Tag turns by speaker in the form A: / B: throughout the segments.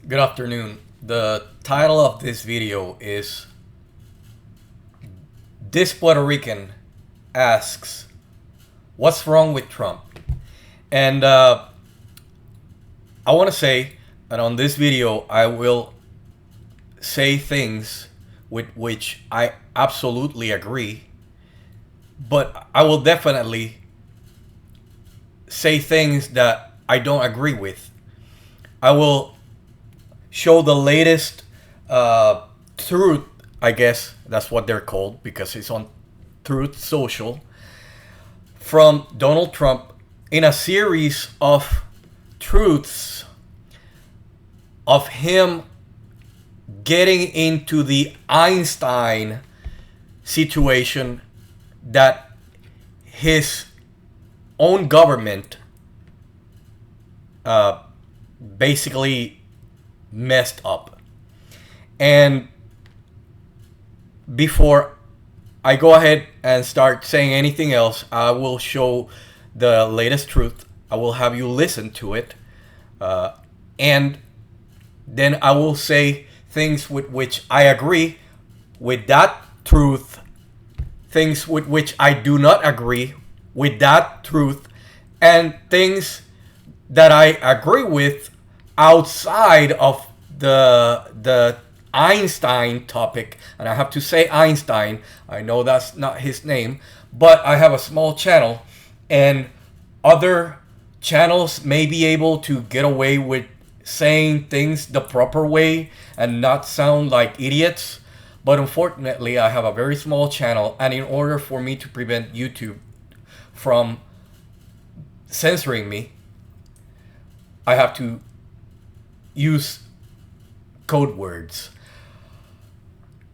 A: Good afternoon. The title of this video is This Puerto Rican asks, what's wrong with Trump? And I want to say that on this video, I will say things with which I absolutely agree, but I will definitely say things that I don't agree with. I will show the latest truth, I guess that's what they're called because it's on Truth Social, from Donald Trump in a series of truths of him getting into the Einstein situation that his own government basically messed up. And before I go ahead and start saying anything else, I will show the latest truth. I will have you listen to it. And then I will say things with which I agree with that truth, things with which I do not agree with that truth, and things that I agree with outside of the Einstein topic. And I have to say Einstein. I know that's not his name, but I have a small channel, and other channels may be able to get away with saying things the proper way and not sound like idiots. But unfortunately, I have a very small channel, and in order for me to prevent YouTube from censoring me, I have to use code words.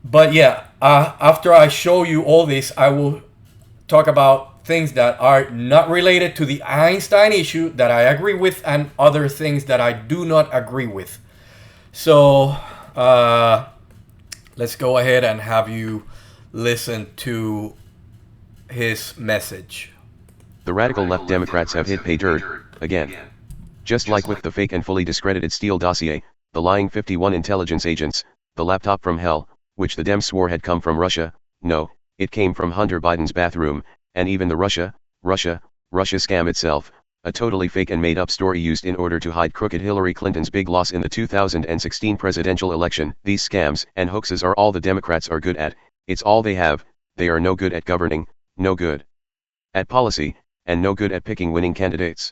A: But yeah, after I show you all this, I will talk about things that are not related to the Einstein issue that I agree with, and other things that I do not agree with. So let's go ahead and have you listen to his message.
B: The radical left Democrats have hit pay dirt again. Just like with the fake and fully discredited Steele dossier, the lying 51 intelligence agents, the laptop from hell, which the Dems swore had come from Russia. No, it came from Hunter Biden's bathroom, and even the Russia scam itself, a totally fake and made-up story used in order to hide crooked Hillary Clinton's big loss in the 2016 presidential election. These scams and hoaxes are all the Democrats are good at. It's all they have. They are no good at governing, no good at policy, and no good at picking winning candidates.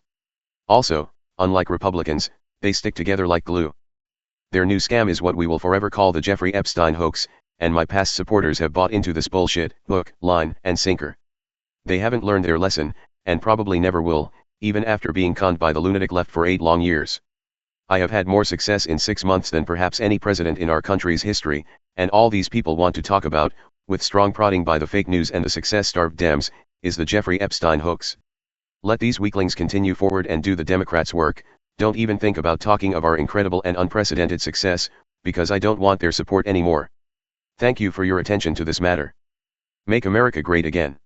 B: Also, unlike Republicans, they stick together like glue. Their new scam is what we will forever call the Jeffrey Epstein hoax, and my past supporters have bought into this bullshit, hook, line, and sinker. They haven't learned their lesson, and probably never will, even after being conned by the lunatic left for 8 long years. I have had more success in 6 months than perhaps any president in our country's history, and all these people want to talk about, with strong prodding by the fake news and the success-starved Dems, is the Jeffrey Epstein hoax. Let these weaklings continue forward and do the Democrats' work. Don't even think about talking of our incredible and unprecedented success, because I don't want their support anymore. Thank you for your attention to this matter. Make America great again.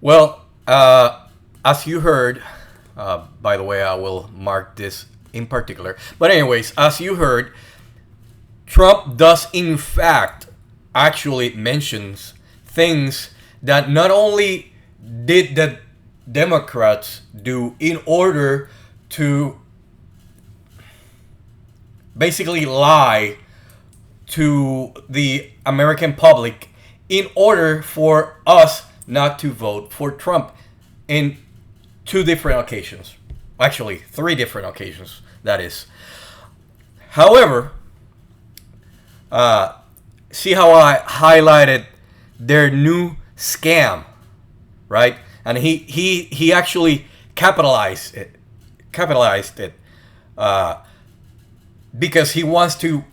A: Well, as you heard, by the way, I will mark this in particular. But anyways, as you heard, Trump does in fact actually mentions things that not only did the Democrats do in order to basically lie to the American public in order for us not to vote for Trump in 2 different occasions. Actually, 3 different occasions, that is. However, see how I highlighted their new scam, right? And he actually capitalized it because he wants to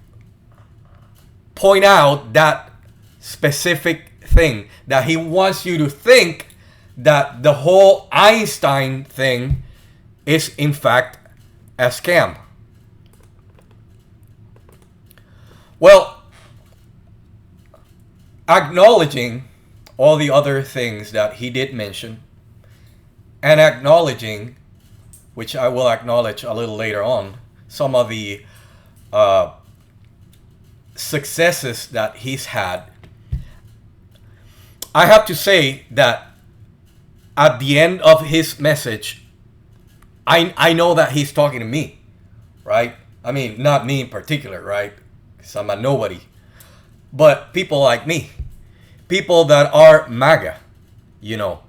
A: point out that specific thing, that he wants you to think that the whole Einstein thing is in fact a scam. Well, acknowledging all the other things that he did mention, and acknowledging which I will acknowledge a little later on, some of the uh, successes that he's had, I have to say that at the end of his message, I know that he's talking to me, right? I mean, not me in particular, right? Because I'm a nobody. But people like me, people that are MAGA,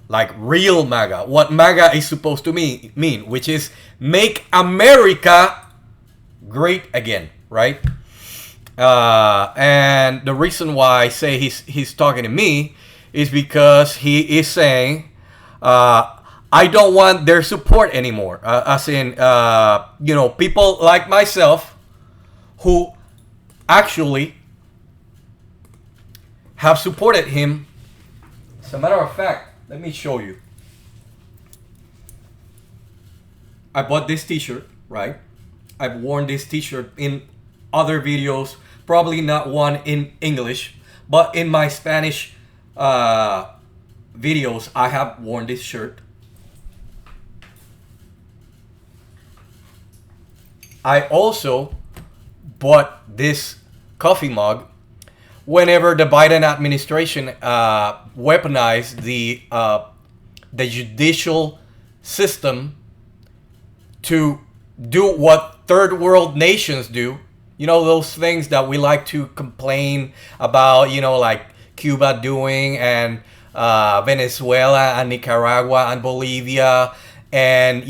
A: like real MAGA, what MAGA is supposed to mean, which is make America great again, right? And the reason why I say he's talking to me is because he is saying, I don't want their support anymore. As in, people like myself who actually have supported him. As a matter of fact, let me show you. I bought this t-shirt, right? I've worn this t-shirt in other videos, probably not one in English, but in my Spanish videos, I have worn this shirt. I also bought this coffee mug whenever the Biden administration weaponized the judicial system to do what third world nations do. Those things that we like to complain about, like Cuba doing, and Venezuela and Nicaragua and Bolivia, and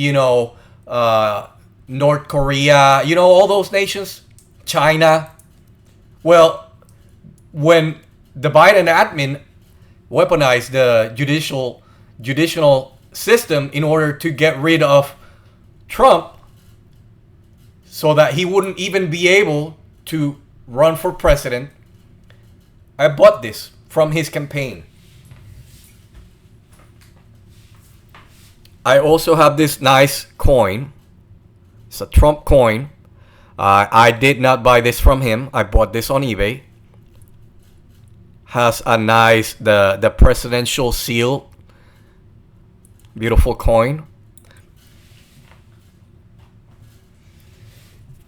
A: North Korea, all those nations, China. Well, when the Biden admin weaponized the judicial system in order to get rid of Trump, so that he wouldn't even be able to run for president, I bought this from his campaign. I also have this nice coin. It's a Trump coin. I did not buy this from him. I bought this on eBay. Has a nice, the presidential seal. Beautiful coin.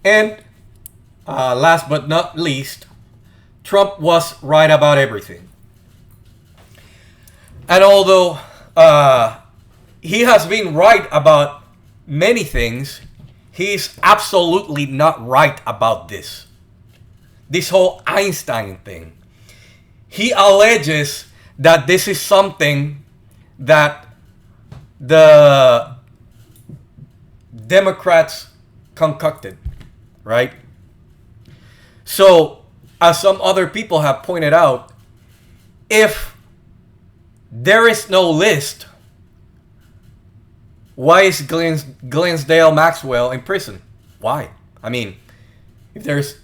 A: And last but not least, Trump was right about everything. And although he has been right about many things, he's absolutely not right about this. This whole Einstein thing. He alleges that this is something that the Democrats concocted, right? So, as some other people have pointed out, if there is no list, why is Glennsdale Maxwell in prison? Why? I mean, if there's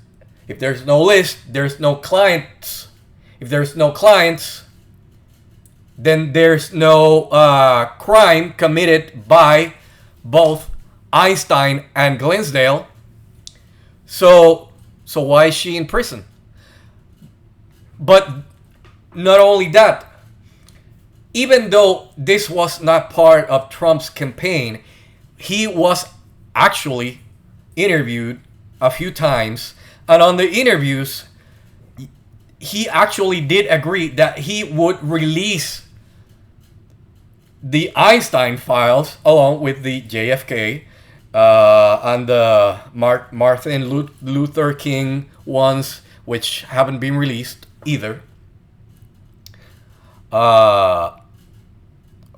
A: no list, there's no clients. If there's no clients, then there's no crime committed by both Einstein and Glennsdale. So why is she in prison? But not only that, even though this was not part of Trump's campaign, he was actually interviewed a few times. And on the interviews, he actually did agree that he would release the Einstein files along with the JFK and the Martin Luther King ones, which haven't been released either.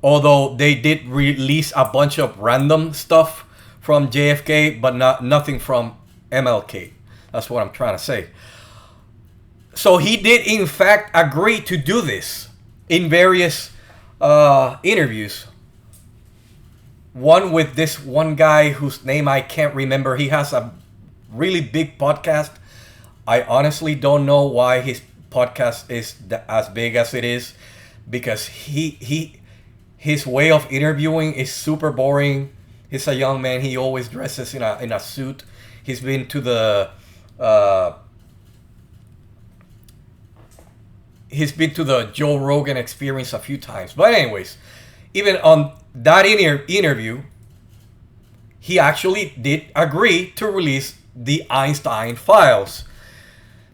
A: Although they did release a bunch of random stuff from JFK, but nothing from MLK. That's what I'm trying to say. So he did in fact agree to do this in various interviews. One with this one guy whose name I can't remember. He has a really big podcast. I honestly don't know why his podcast is as big as it is, because his way of interviewing is super boring. He's a young man. He always dresses in a suit. He's been to the Joe Rogan Experience a few times. But anyways, even on that interview, he actually did agree to release the Einstein files.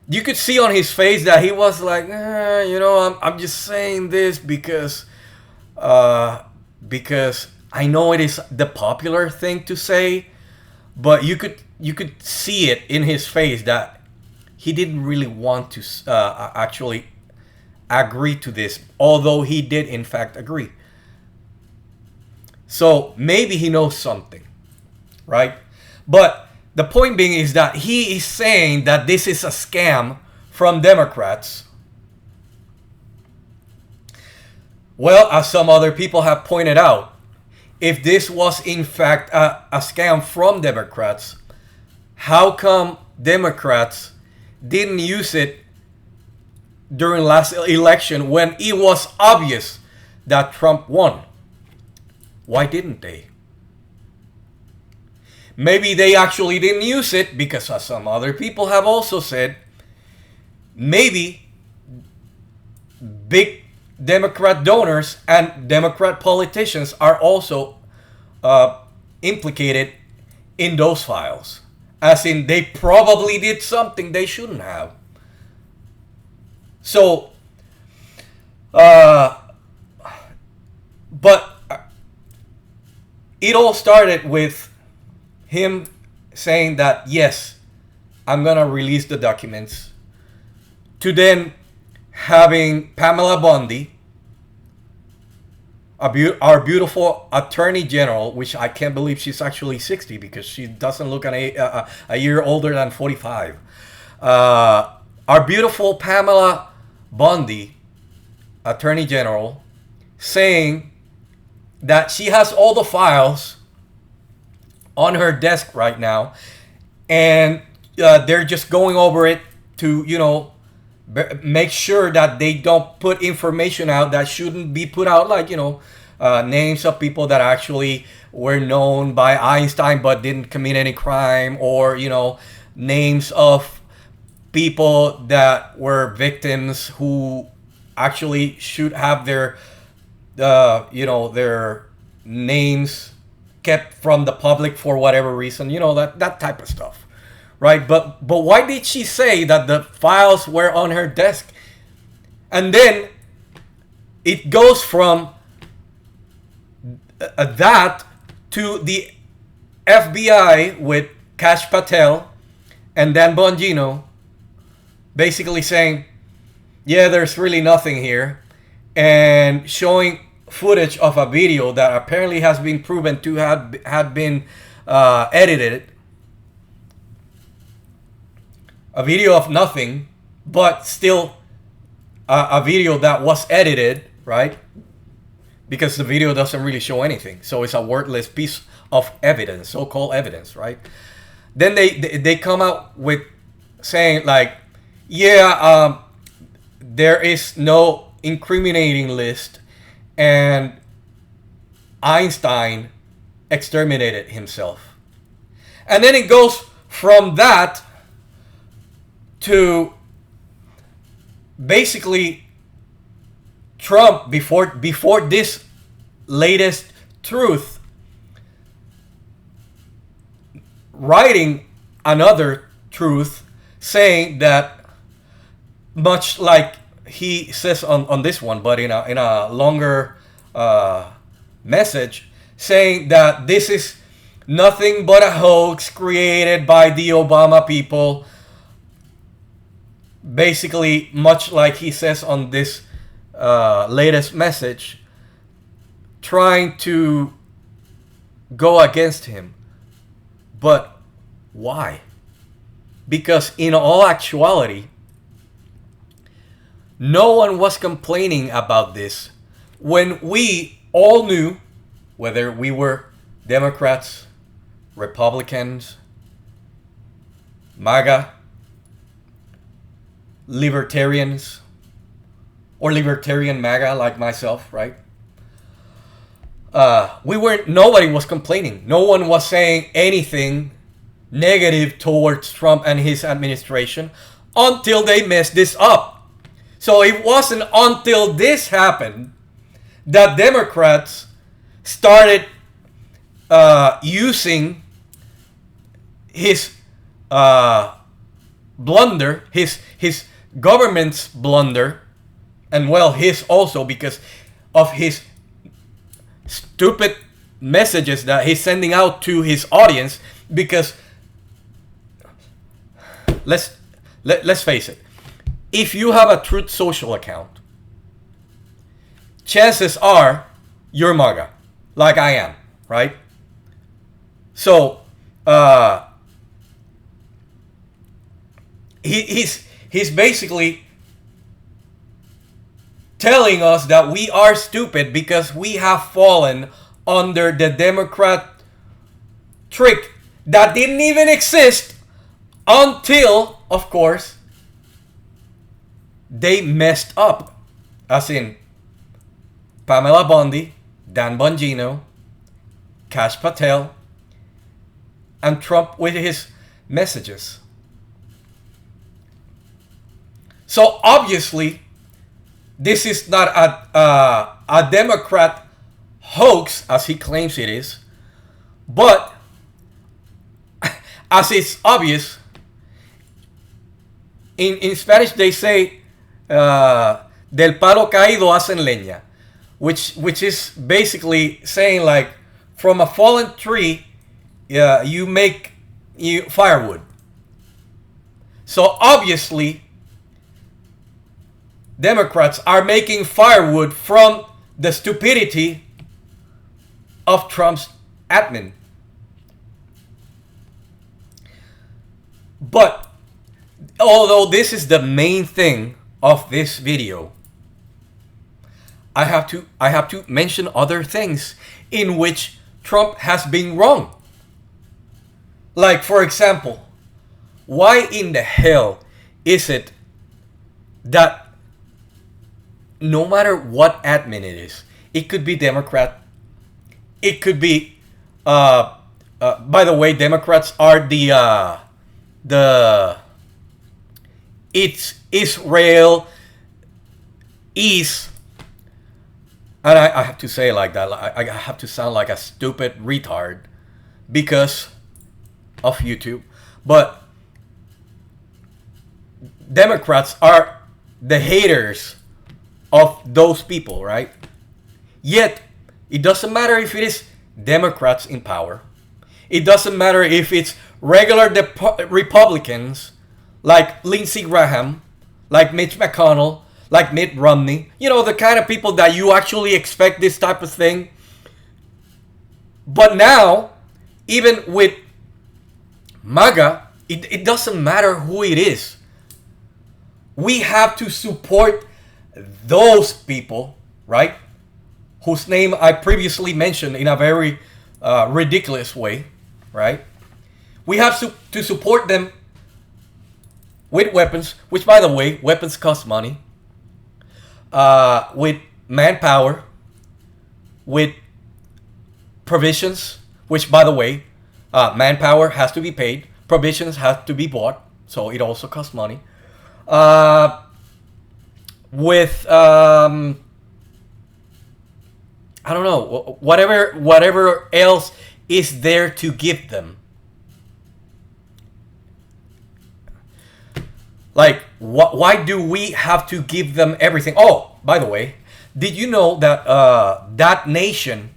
A: You could see on his face that he was like, I'm just saying this because I know it is the popular thing to say, but you could see it in his face that he didn't really want to actually agree to this, although he did in fact agree. So maybe he knows something, right? But the point being is that he is saying that this is a scam from Democrats. Well, as some other people have pointed out, if this was in fact a scam from Democrats, how come Democrats didn't use it during last election when it was obvious that Trump won? Why didn't they? Maybe they actually didn't use it because, as some other people have also said, maybe big Democrat donors and Democrat politicians are also implicated in those files. As in, they probably did something they shouldn't have. So, but it all started with him saying that, yes, I'm going to release the documents, to then having Pamela Bondi, our beautiful Attorney General, which I can't believe she's actually 60 because she doesn't look a year older than 45. Our beautiful Pamela Bondi, Attorney General, saying that she has all the files on her desk right now, and they're just going over it to, make sure that they don't put information out that shouldn't be put out, like, names of people that actually were known by Einstein but didn't commit any crime, or, names of people that were victims who actually should have their names kept from the public for whatever reason, that type of stuff, right? But why did she say that the files were on her desk? And then it goes from that to the FBI with Kash Patel and Dan Bongino basically saying, yeah, there's really nothing here, and showing footage of a video that apparently has been proven to had been edited. A video of nothing, but still a video that was edited, right? Because the video doesn't really show anything. So it's a worthless piece of evidence, so-called evidence, right? Then they come out with saying like, yeah, there is no incriminating list, and Einstein exterminated himself. And then it goes from that to basically Trump, before this latest truth, writing another truth saying that, much like he says on this one, but in a longer message, saying that this is nothing but a hoax created by the Obama people. Basically, much like he says on this latest message, trying to go against him. But why? Because in all actuality, no one was complaining about this when we all knew, whether we were Democrats, Republicans, MAGA, libertarians, or libertarian MAGA like myself, right? Nobody was complaining. No one was saying anything negative towards Trump and his administration until they messed this up. So it wasn't until this happened that Democrats started using his blunder, his government's blunder, and well, his also because of his stupid messages that he's sending out to his audience. Because let's face it, if you have a Truth Social account, chances are you're MAGA, like I am, right? So he's basically telling us that we are stupid because we have fallen under the Democrat trick that didn't even exist until, of course, they messed up. As in Pamela Bondi, Dan Bongino, Kash Patel, and Trump with his messages. So obviously, this is not a Democrat hoax, as he claims it is, but as it's obvious, in Spanish they say, del palo caído hacen leña, which is basically saying like, from a fallen tree, you make firewood. So obviously, Democrats are making firewood from the stupidity of Trump's admin. But although this is the main thing of this video, I have to mention other things in which Trump has been wrong. Like, for example, why in the hell is it that no matter what admin it is, it could be Democrat, it could be by the way, Democrats are it's Israel is, and I have to say it like that, I have to sound like a stupid retard because of YouTube, but Democrats are the haters of those people, right? Yet it doesn't matter if it is Democrats in power, it doesn't matter if it's regular Republicans like Lindsey Graham, like Mitch McConnell, like Mitt Romney, you know, the kind of people that you actually expect this type of thing. But now, even with MAGA, it doesn't matter who it is. We have to support those people, right? Whose name I previously mentioned in a very ridiculous way, right? We have to support them with weapons, which, by the way, weapons cost money, with manpower, with provisions, which, by the way, manpower has to be paid, provisions have to be bought, so it also costs money. With I don't know, whatever else is there to give them. Like, why do we have to give them everything? Oh, by the way, did you know that that nation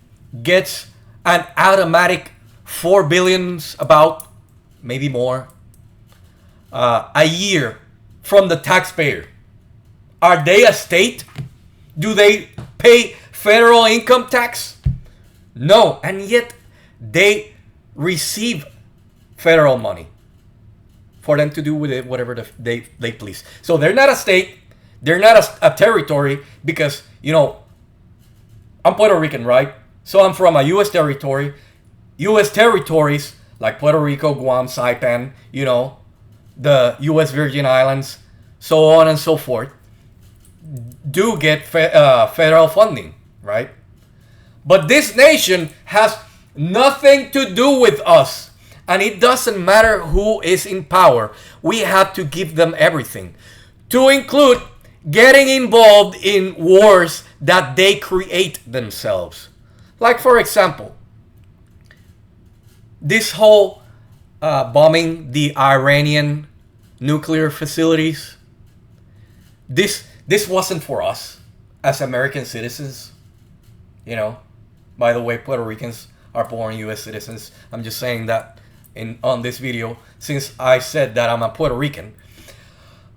A: gets an automatic $4 billion, about, maybe more, a year from the taxpayer? Are they a state? Do they pay federal income tax? No, and yet they receive federal money for them to do with it whatever they please. So they're not a state, they're not a territory, because, you know, I'm Puerto Rican, right? So I'm from a U.S. territory. U.S. territories like Puerto Rico, Guam, Saipan, you know, the U.S. Virgin Islands, so on and so forth, do get federal funding, right? But this nation has nothing to do with us. And it doesn't matter who is in power. We have to give them everything, to include getting involved in wars that they create themselves. Like, for example, this whole bombing the Iranian nuclear facilities. This wasn't for us as American citizens. You know, by the way, Puerto Ricans are born U.S. citizens. I'm just saying that on this video, since I said that I'm a Puerto Rican,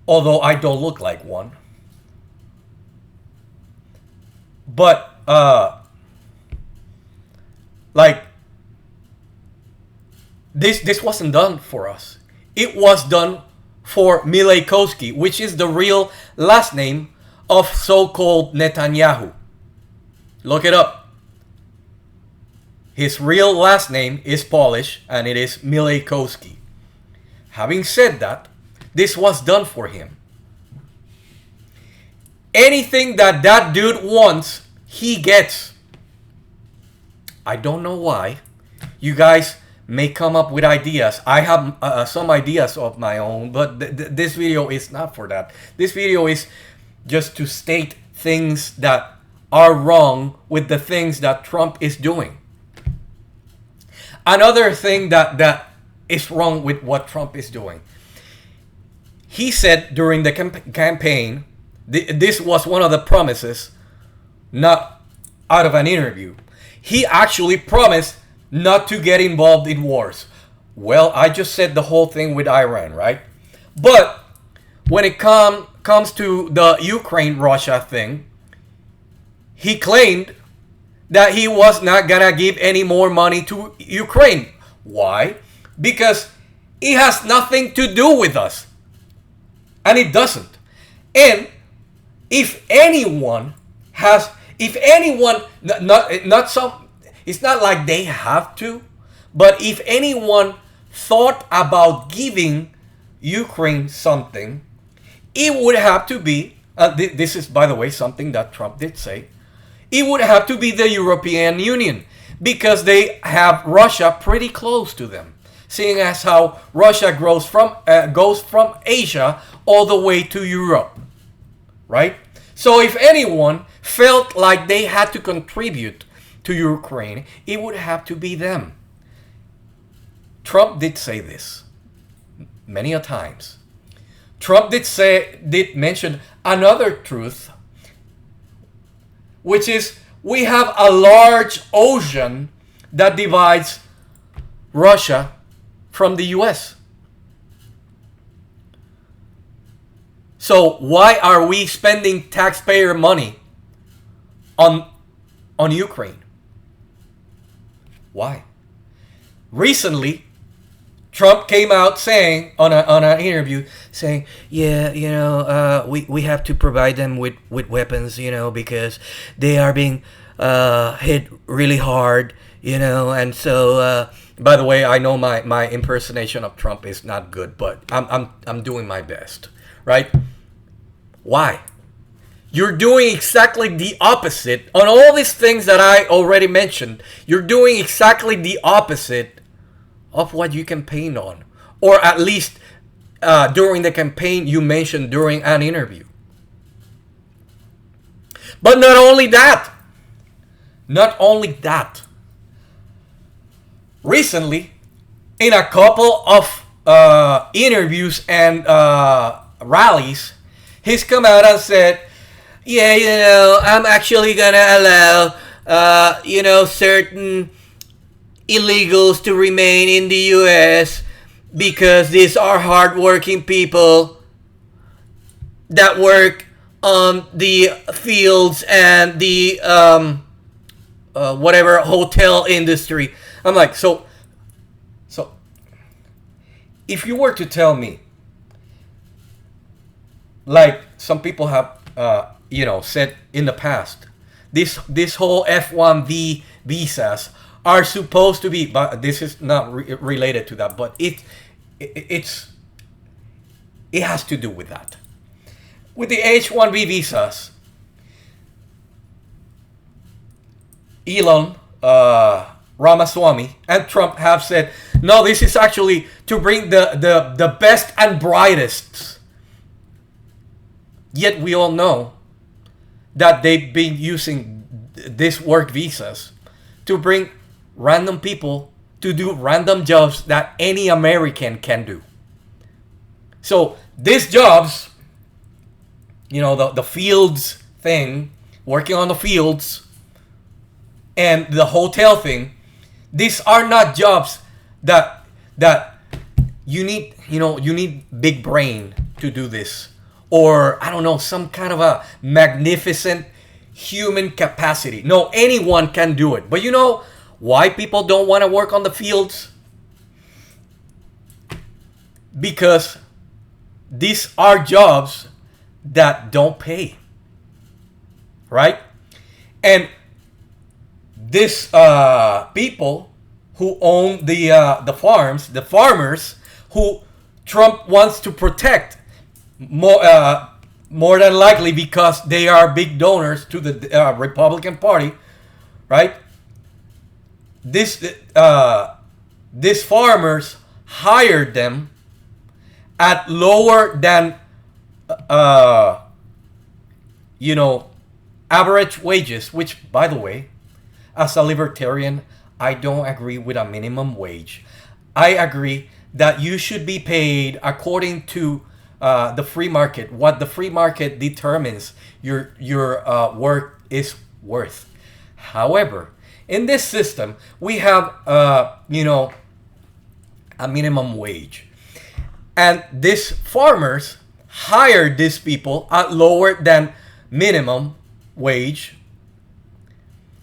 A: although I don't look like one. But like this wasn't done for us. It was done for Mileikowski, which is the real last name of so-called Netanyahu. Look it up. His real last name is Polish, and it is Mileikowski. Having said that, this was done for him. Anything that that dude wants, he gets. I don't know why. You guys may come up with ideas. I have some ideas of my own, but this video is not for that. This video is just to state things that are wrong with the things that Trump is doing. Another thing that is wrong with what Trump is doing. He said during the campaign, this was one of the promises, not out of an interview. He actually promised not to get involved in wars. Well, I just said the whole thing with Iran, right? But when it comes to the Ukraine-Russia thing, he claimed that he was not gonna give any more money to Ukraine. Why? Because it has nothing to do with us. And it doesn't. And if anyone, not some, it's not like they have to, but if anyone thought about giving Ukraine something, it would have to be, this is, by the way, something that Trump did say, it would have to be the European Union, because they have Russia pretty close to them, seeing as how Russia goes from Asia all the way to Europe, right? So if anyone felt like they had to contribute to Ukraine, it would have to be them. Trump did say this many a times. Trump did mention another truth, which is we have a large ocean that divides Russia from the US. So why are we spending taxpayer money on Ukraine? Why? Recently, Trump came out saying on an interview saying, yeah, you know, we have to provide them with weapons, you know, because they are being hit really hard, you know, and so by the way, I know my impersonation of Trump is not good, but I'm doing my best, right? Why? You're doing exactly the opposite on all these things that I already mentioned. You're doing exactly the opposite of what you campaigned on, or at least during the campaign you mentioned during an interview. But not only that, recently in a couple of interviews and rallies, he's come out and said, yeah, you know, I'm actually gonna allow, you know, certain illegals to remain in the U.S. because these are hardworking people that work on the fields and the whatever hotel industry. I'm like, so if you were to tell me, like some people have you know, said in the past, this whole F1V visas are supposed to be, but this is not related to that, but it has to do with that. With the H1B visas, Elon Ramaswamy and Trump have said, no, this is actually to bring the best and brightest. Yet we all know that they've been using these work visas to bring random people to do random jobs that any American can do. So these jobs, the fields thing, working on the fields, and the hotel thing, these are not jobs that you need. You need big brain to do this, or I don't know, some kind of a magnificent human capacity. No, anyone can do it. But you know why people don't want to work on the fields? Because these are jobs that don't pay, right? And these people who own the farms, the farmers who Trump wants to protect more than likely because they are big donors to the Republican Party, right? These farmers hired them at lower than average wages, which, by the way, as a libertarian, I don't agree with a minimum wage. I agree that you should be paid according to the free market, what the free market determines your work is worth. However, in this system, we have a minimum wage, and these farmers hire these people at lower than minimum wage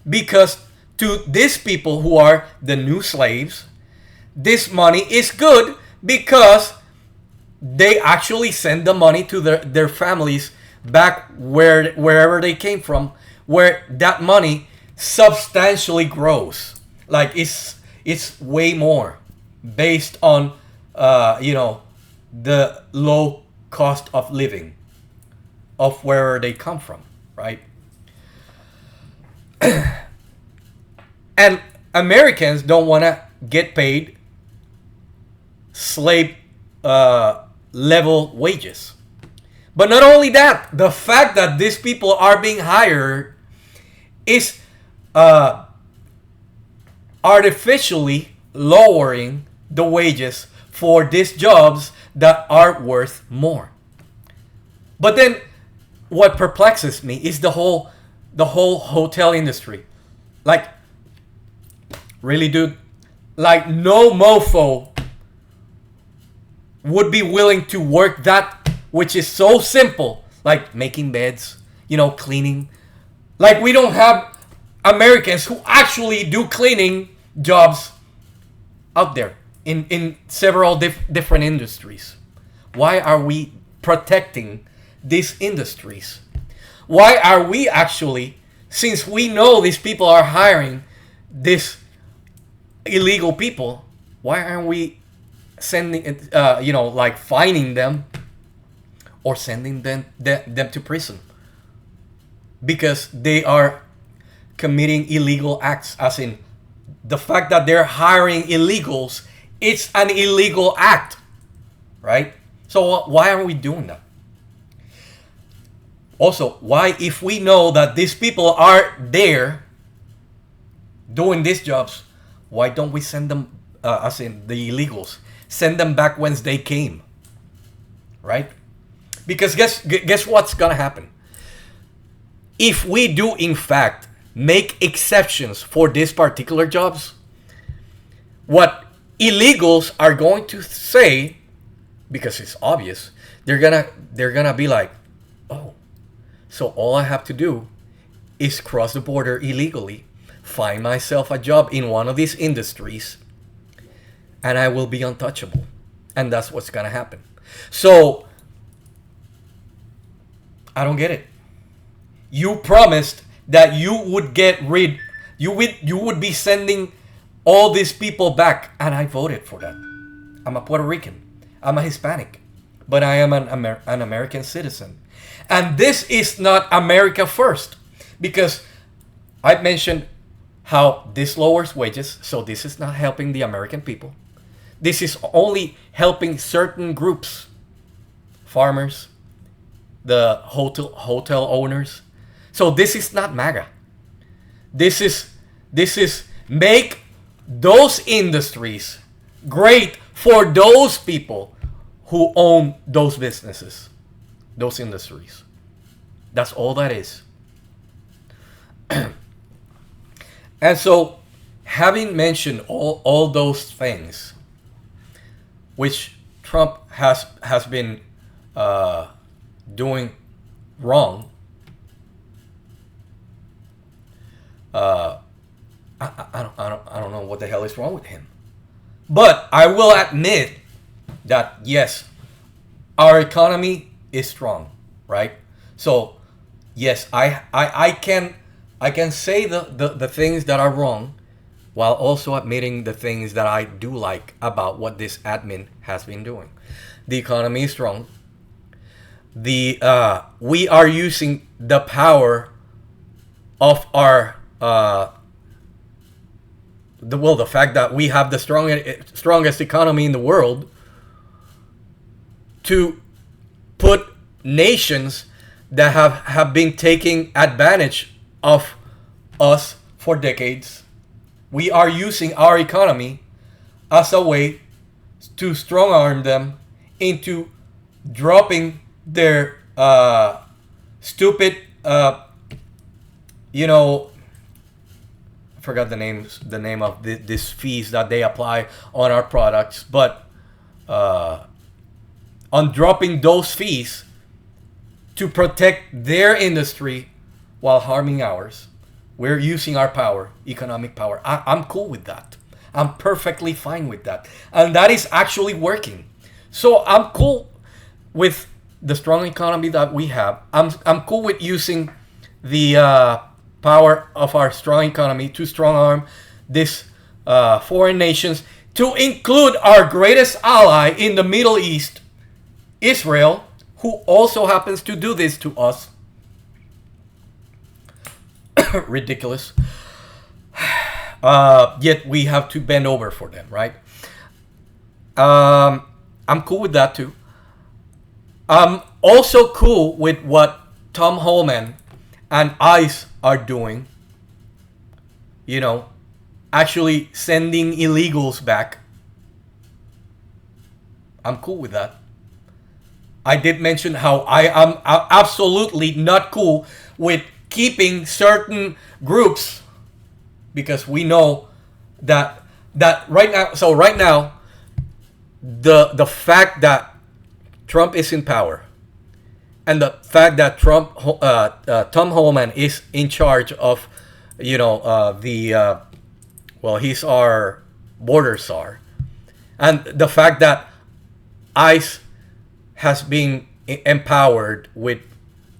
A: because to these people who are the new slaves, this money is good because they actually send the money to their families back wherever they came from, where that money substantially grows. Like it's way more based on the low cost of living of wherever they come from, right? And Americans don't want to get paid slave level wages. But not only that, the fact that these people are being hired is artificially lowering the wages for these jobs that are worth more. But then what perplexes me is the whole hotel industry. Like, really, dude? Like, no mofo would be willing to work that which is so simple, like making beds, cleaning. Like, we don't have Americans who actually do cleaning jobs out there in several different industries. Why are we protecting these industries? Why are we actually, since we know these people are hiring these illegal people, why aren't we sending like fining them or sending them to prison because they are committing illegal acts? As in, the fact that they're hiring illegals, it's an illegal act, right? So why are we doing that? Also, why, if we know that these people are there doing these jobs, why don't we send them, as in the illegals, send them back whence they came, right? Because guess what's gonna happen? If we do in fact make exceptions for these particular jobs, what illegals are going to say, because it's obvious, they're gonna be like, oh, so all I have to do is cross the border illegally, find myself a job in one of these industries, and I will be untouchable. And that's what's gonna happen. So I don't get it. You promised that you would get rid, you would be sending all these people back, and I voted for that. I'm a Puerto Rican, I'm a Hispanic, but I am an American citizen. And this is not America first, because I've mentioned how this lowers wages, so this is not helping the American people. This is only helping certain groups, farmers, the hotel owners. So this is not MAGA. This is make those industries, great for those people who own those businesses, those industries. That's all that is. And so, having mentioned all those things, which Trump has been doing wrong, I don't know what the hell is wrong with him. But I will admit that yes, our economy is strong, right? So yes, I can say the things that are wrong while also admitting the things that I do like about what this admin has been doing. The economy is strong. We are using the power of our the fact that we have the strongest economy in the world to put nations that have been taking advantage of us for decades. We are using our economy as a way to strong arm them into dropping their stupid, you know, I forgot the name of this fees that they apply on our products, but on dropping those fees to protect their industry while harming ours. We're using our power, economic power. I'm cool with that. I'm perfectly fine with that. And that is actually working. So I'm cool with the strong economy that we have. I'm cool with using the power of our strong economy to strong arm these foreign nations, to include our greatest ally in the Middle East, Israel, who also happens to do this to us. Ridiculous. Yet we have to bend over for them, right? I'm cool with that too. I'm also cool with what Tom Holman and ICE are doing. You know, actually sending illegals back. I'm cool with that. I did mention how I am absolutely not cool with keeping certain groups, because we know that right now. So right now, the fact that Trump is in power, and the fact that Tom Holman is in charge of, he's our border czar, and the fact that ICE has been empowered with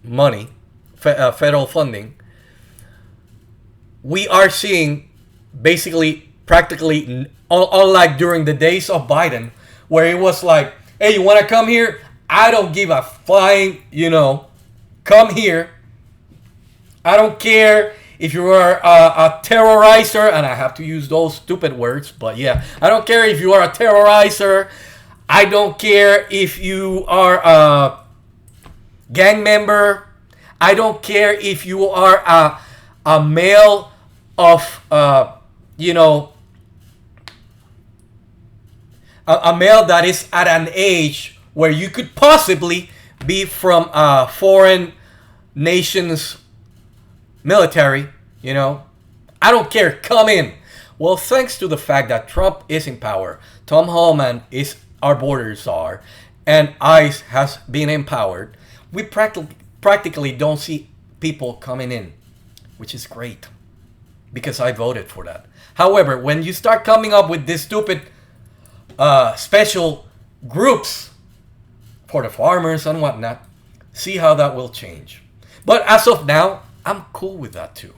A: money, federal funding, we are seeing basically practically, unlike during the days of Biden, where it was like, hey, you want to come here? I don't give a flying, come here. I don't care if you are a terrorizer, and I have to use those stupid words, but yeah, I don't care if you are a terrorizer. I don't care if you are a gang member. I don't care if you are a male of, a male that is at an age where you could possibly be from a foreign nation's military, I don't care, come in. Well, thanks to the fact that Trump is in power, Tom Holman is our border czar, and ICE has been empowered, we practically don't see people coming in, which is great, because I voted for that. However, when you start coming up with this stupid special groups for the farmers and whatnot, see how that will change. But as of now, I'm cool with that too.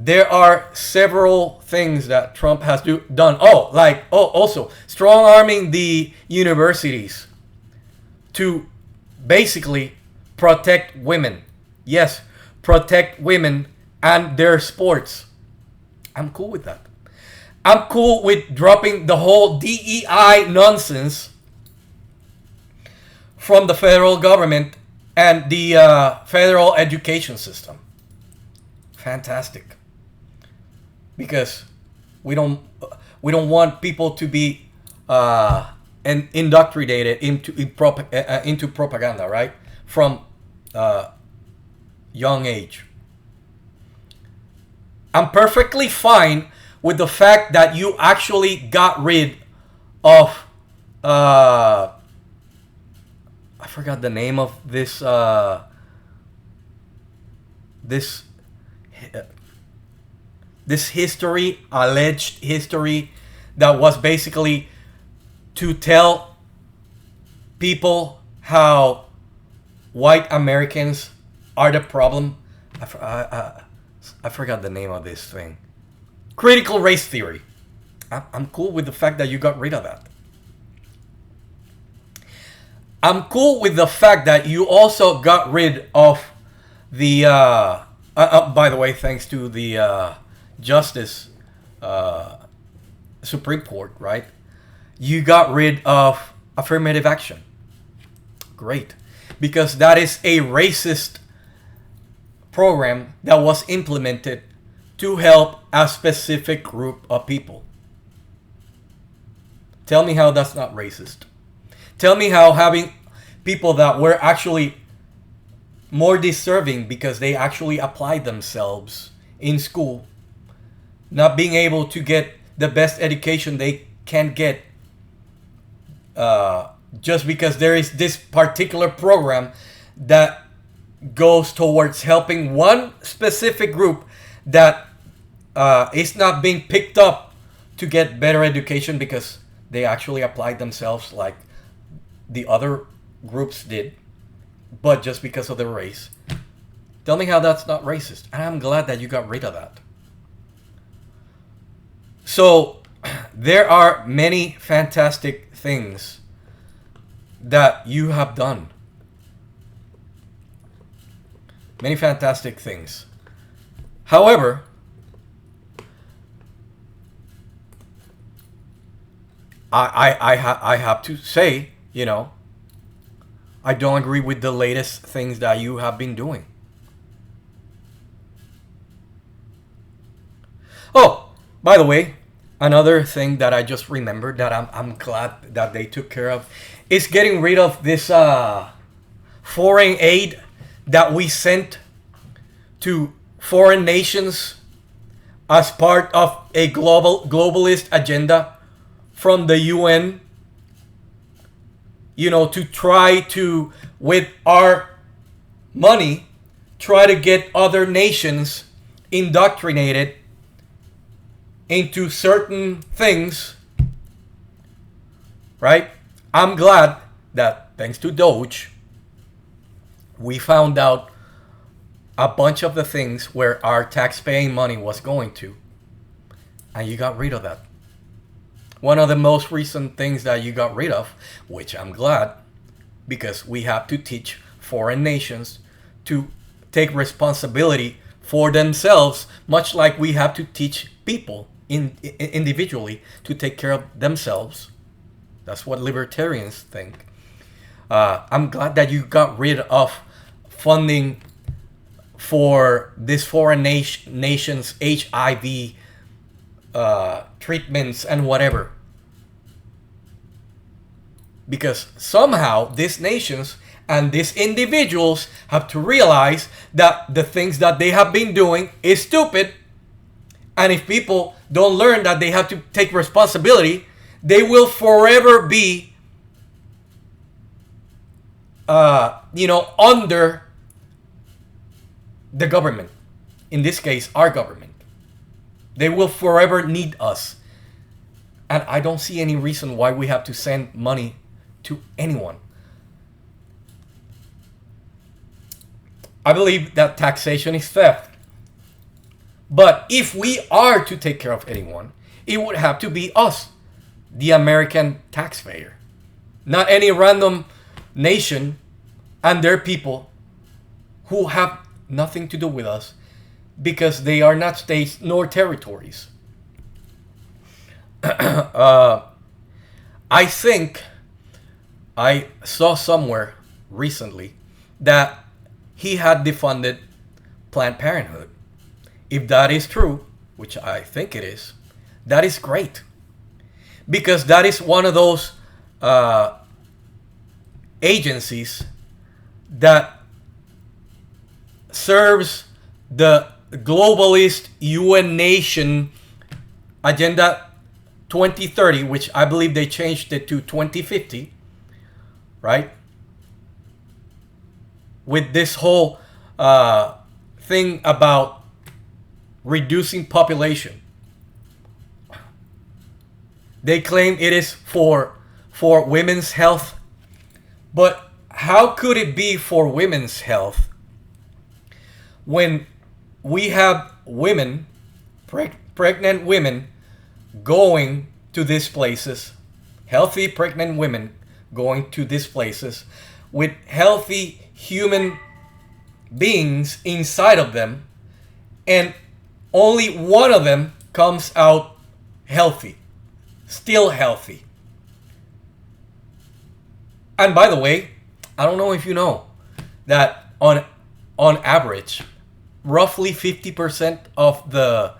A: There are several things that Trump has done. Also strong arming the universities to basically protect women. Yes, protect women and their sports. I'm cool with that. I'm cool with dropping the whole DEI nonsense from the federal government and the federal education system. fantastic, because we don't we don't want people to be and indoctrinated into propaganda, right, from young age. I'm perfectly fine with the fact that you actually got rid of I forgot the name of this this history, alleged history, that was basically to tell people how white Americans are the problem. I forgot the name of this thing. Critical race theory. I'm cool with the fact that you got rid of that. I'm cool with the fact that you also got rid of the. By the way, thanks to the Justice Supreme Court, right? You got rid of affirmative action. Great. Because that is a racist program that was implemented to help a specific group of people. Tell me how that's not racist. Tell me how having people that were actually more deserving because they actually applied themselves in school, not being able to get the best education they can get, just because there is this particular program that goes towards helping one specific group that is not being picked up to get better education because they actually applied themselves like the other groups did, but just because of their race. Tell me how that's not racist. And I'm glad that you got rid of that. So there are many fantastic things that you have done. Many fantastic things. However, I have to say, you know, I don't agree with the latest things that you have been doing. Oh, by the way, another thing that I just remembered that I'm glad that they took care of is getting rid of this foreign aid that we sent to foreign nations as part of a globalist agenda from the UN, you know, to try to, with our money, try to get other nations indoctrinated into certain things, right? I'm glad that thanks to Doge, we found out a bunch of the things where our tax-paying money was going to, and you got rid of that. One of the most recent things that you got rid of, which I'm glad, because we have to teach foreign nations to take responsibility for themselves, much like we have to teach people individually to take care of themselves. That's what libertarians think. I'm glad that you got rid of funding for this foreign nations HIV treatments and whatever, because somehow these nations and these individuals have to realize that the things that they have been doing is stupid, and if people don't learn that they have to take responsibility, they will forever be under the government, in this case our government. They will forever need us. And I don't see any reason why we have to send money to anyone. I believe that taxation is theft. But if we are to take care of anyone, it would have to be us, the American taxpayer. Not any random nation and their people who have nothing to do with us, because they are not states nor territories. I think I saw somewhere recently that he had defunded Planned Parenthood. if that is true, which I think it is, that is great. Because that is one of those agencies that serves the globalist UN nation Agenda 2030, which I believe they changed it to 2050, right? With this whole thing about reducing population. They claim it is for women's health. But how could it be for women's health when we have women, pregnant women, going to these places, healthy pregnant women going to these places with healthy human beings inside of them, and only one of them comes out healthy, still healthy. And by the way, I don't know if you know that on average, roughly 50% of the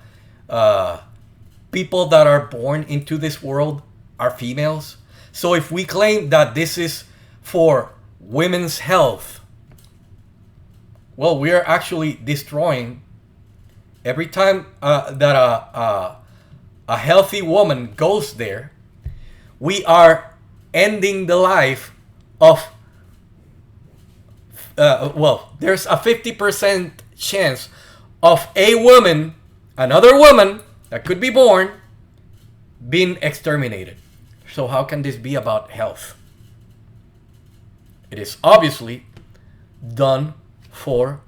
A: people that are born into this world are females. So if we claim that this is for women's health, well, we are actually destroying every time that a healthy woman goes there. We are ending the life of there's a 50% chance of a woman, another woman that could be born, being exterminated. So how can this be about health? It is obviously done for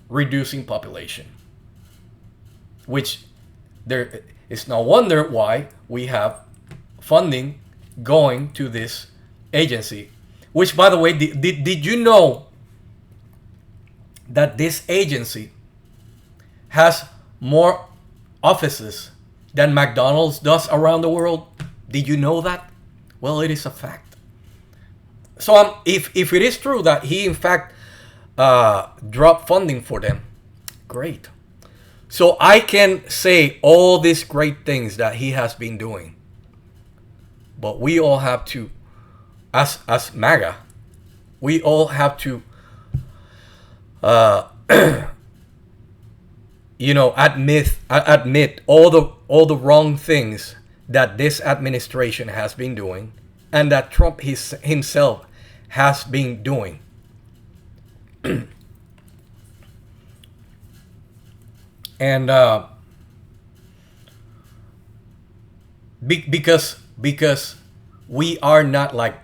A: reducing population, which there is no wonder why we have funding going to this agency. Which, by the way, did you know that this agency has more offices than McDonald's does around the world? Did you know that? Well, it is a fact. So if it is true that he in fact dropped funding for them, great. So I can say all these great things that he has been doing. But we all have to, as MAGA, we all have to admit all the wrong things that this administration has been doing and that Trump himself has been doing. And because we are not like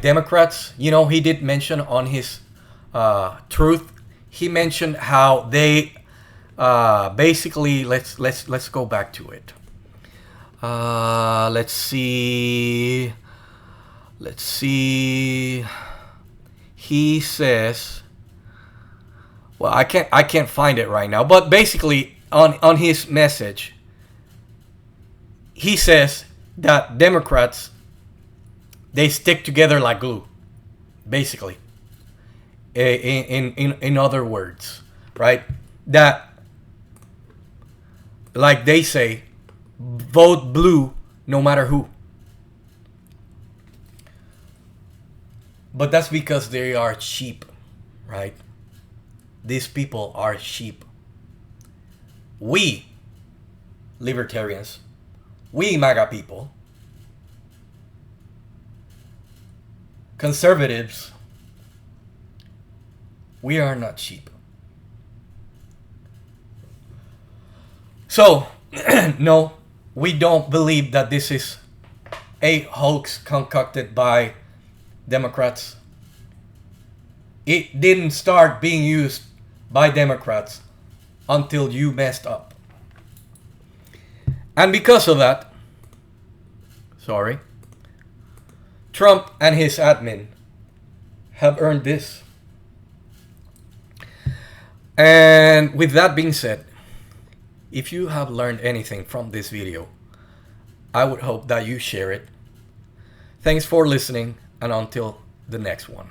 A: Democrats. You know, he did mention on his truth. He mentioned how they basically let's go back to it. Let's see. He says, well, I can't find it right now, but basically on his message, he says that Democrats, they stick together like glue, basically. In other words, right? That, like they say, vote blue no matter who. But that's because they are cheap, right? These people are cheap. We, libertarians, we MAGA people, conservatives, we are not cheap. So, no, we don't believe that this is a hoax concocted by Democrats. It didn't start being used by Democrats until you messed up. And because of that, Trump and his admin have earned this. And with that being said, if you have learned anything from this video, I would hope that you share it. Thanks for listening, and until the next one.